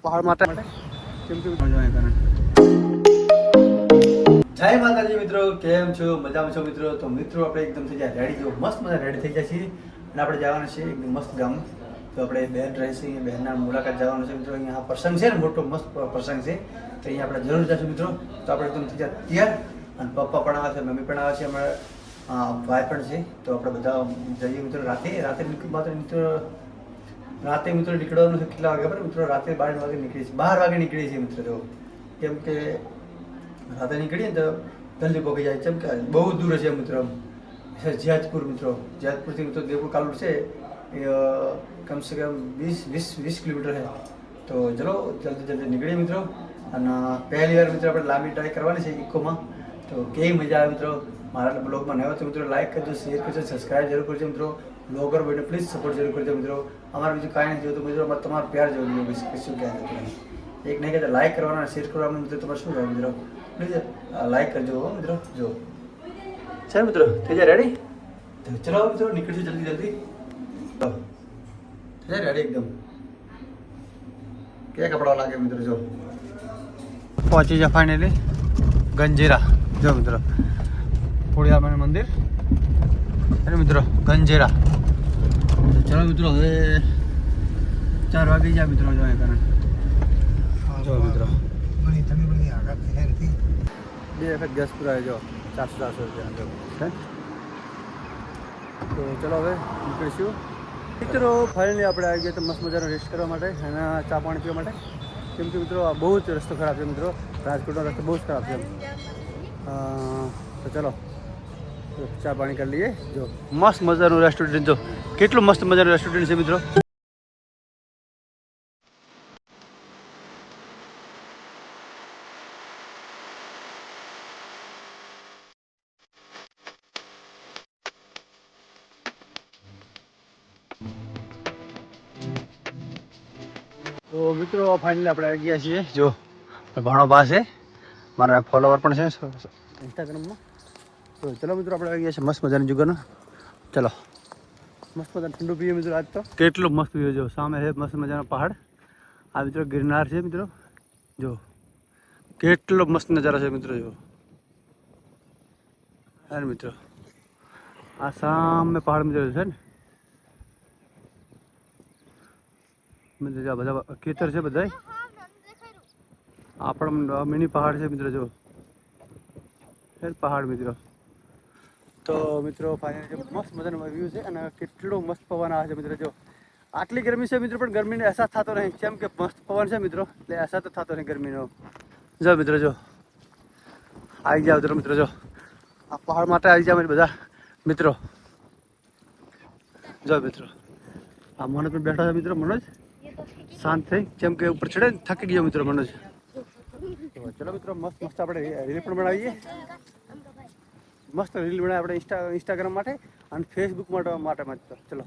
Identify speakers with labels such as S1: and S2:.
S1: પહાડ માટે કેમ કે જય માતાજી મિત્રો, કેમ છો? મજામાં છો મિત્રો? તો મિત્રો આપણે એકદમ થઈ જાય રેડી, જો મસ્ત મજા રેડી થઈ જાય છે અને આપણે જવાના છે એકદમ મસ્ત ગામ. તો આપણે બહેન રહે છે, બહેનના મુલાકાત જવાનું છે મિત્રો. અહીંયા પ્રસંગ છે ને, મોટો મસ્ત પ્રસંગ છે, તો અહીંયા આપણે જરૂર જશું મિત્રો. તો આપણે એકદમ થઈ જાય તૈયાર, અને પપ્પા પણ આવે છે, મમ્મી પણ આવે છે, અમારા ભાઈ પણ છે. તો આપણે બધા જઈએ મિત્રો. રાતે મિત્રો નીકળવાનું છે. કેટલા વાગે ખબર મિત્રો? રાતે 12 વાગે નીકળીએ છીએ, 12 વાગે નીકળીએ છીએ મિત્રો. જો કેમ કે રાતે નીકળીએ ને તો જલ્દી પહોંચી જાય, કેમ કે બહુ દૂર છે મિત્રો. જેતપુર મિત્રો, જેતપુરથી મિત્રો દેવપુર કાલુર છે એ કમસે કમ 20 કિલોમીટર છે. તો ચલો જલ્દી નીકળીએ મિત્રો. અને પહેલી વાર મિત્રો આપણે લાંબી ટ્રાય કરવાની છે ઇકોમાં. તો કેવી મજા આવે મિત્રો. મારા બ્લોગમાં નવા તો મિત્રો લાઈક કરજો, શેર કરજો, સબસ્ક્રાઈબ જરૂર કરજો મિત્રો. બ્લોગર ભાઈને પ્લીઝ સપોર્ટ જરૂર કરજો મિત્રો. અમારે બીજું કાંઈ નથી જોતું મિત્રો, અમારે તમારો પ્યાર જોવું જોઈએ, શું કહેવાય તમને. એક નહીં કહેતા લાઈક કરવાના, શેર કરવાના મિત્રો. તમારે શું કહેવાય મિત્રો? પ્લીઝ લાઈક કરજો મિત્રો. જો છે મિત્રો, થઈ જાય રેડી? તો ચલો મિત્રો નીકળજો જલ્દી. થઈ જાય રેડી એકદમ. ક્યાં કપડાં લાગે મિત્રો? જો પહોંચી જાય ફાઇનલી ગંજીરા. જો મિત્રો ખોડિયાર મંદિર અરે મિત્રો ગંજેરા. ચલો મિત્રો હવે 4 વાગી જાય મિત્રો. જો કારણ જો મિત્રો 2 વખત ગેસ પુરાય. જો 400 રૂપિયા જો છે. તો ચલો હવે નીકળીશું મિત્રો. ફાઇનલી આપણે આવી ગયા તો મસ્ત મજાનો રેસ્ટ કરવા માટે અને ચા પાણી પીવા માટે. કેમ કે મિત્રો આ બહુ જ રસ્તો ખરાબ છે મિત્રો. રાજકોટનો રસ્તો બહુ જ ખરાબ છે. તો ચલો ચા પાણી કરી લઈએ. જો મસ્ત મજાનું રેસ્ટોરન્ટ, જો કેટલું મસ્ત મજાનું રેસ્ટોરન્ટ છે મિત્રો. તો મિત્રો ફાઇનલી આપણે આવી ગયા છીએ. જો ઘણો બા છે, મારા ફોલોવર પણ છે ઇન્સ્ટાગ્રામમાં. તો ચલો મિત્રો આપણે આવી ગયા છીએ મસ્ત મજાની જગ્યાનો. ચલો મસ્ત મજાનું ઠંડુ પીએ મિત્રો. આજ તો કેટલું મસ્ત વ્યૂ. જો સામે છે મસ્ત મજાનો પહાડ. આ મિત્રો ગિરનાર છે મિત્રો. જો કેટલો મસ્ત નજારો છે મિત્રો. જો હા મિત્રો, આ સામે પહાડ મિત્રો છે ને મિત્રો. બધા ખેતર છે બધા. આ પણ મિની પહાડ છે મિત્રો. જો પહાડ મિત્રો. તો મિત્રો ફાઇનલી મસ્ત મજાનો વ્યૂ છે અને કેટલો મસ્ત પવન આવે છે મિત્રો. જો આટલી ગરમી છે મિત્રો, પણ ગરમીનો અહેસાસ થતો નહીં, કેમ કે મસ્ત પવન છે મિત્રો, એટલે અહેસાસ તો થતો નહીં ગરમીનો. જો મિત્રો જો આવી જાવ મિત્રો. જો આ પહાડ માટે આવી જાવ બધા મિત્રો. જો મિત્રો આ મનોજ પણ બેઠા છે મિત્રો. મનોજ શાંત થઈ, કેમ કે ઉપર ચડે થાકી ગયો મિત્રો મનોજ. ચલો મિત્રો મસ્ત આપણે રીલ પણ બનાવીએ. મસ્ત રીલ બનાવીએ આપણે ઇન્સ્ટાગ્રામ માટે અને ફેસબુક માટે. ચલો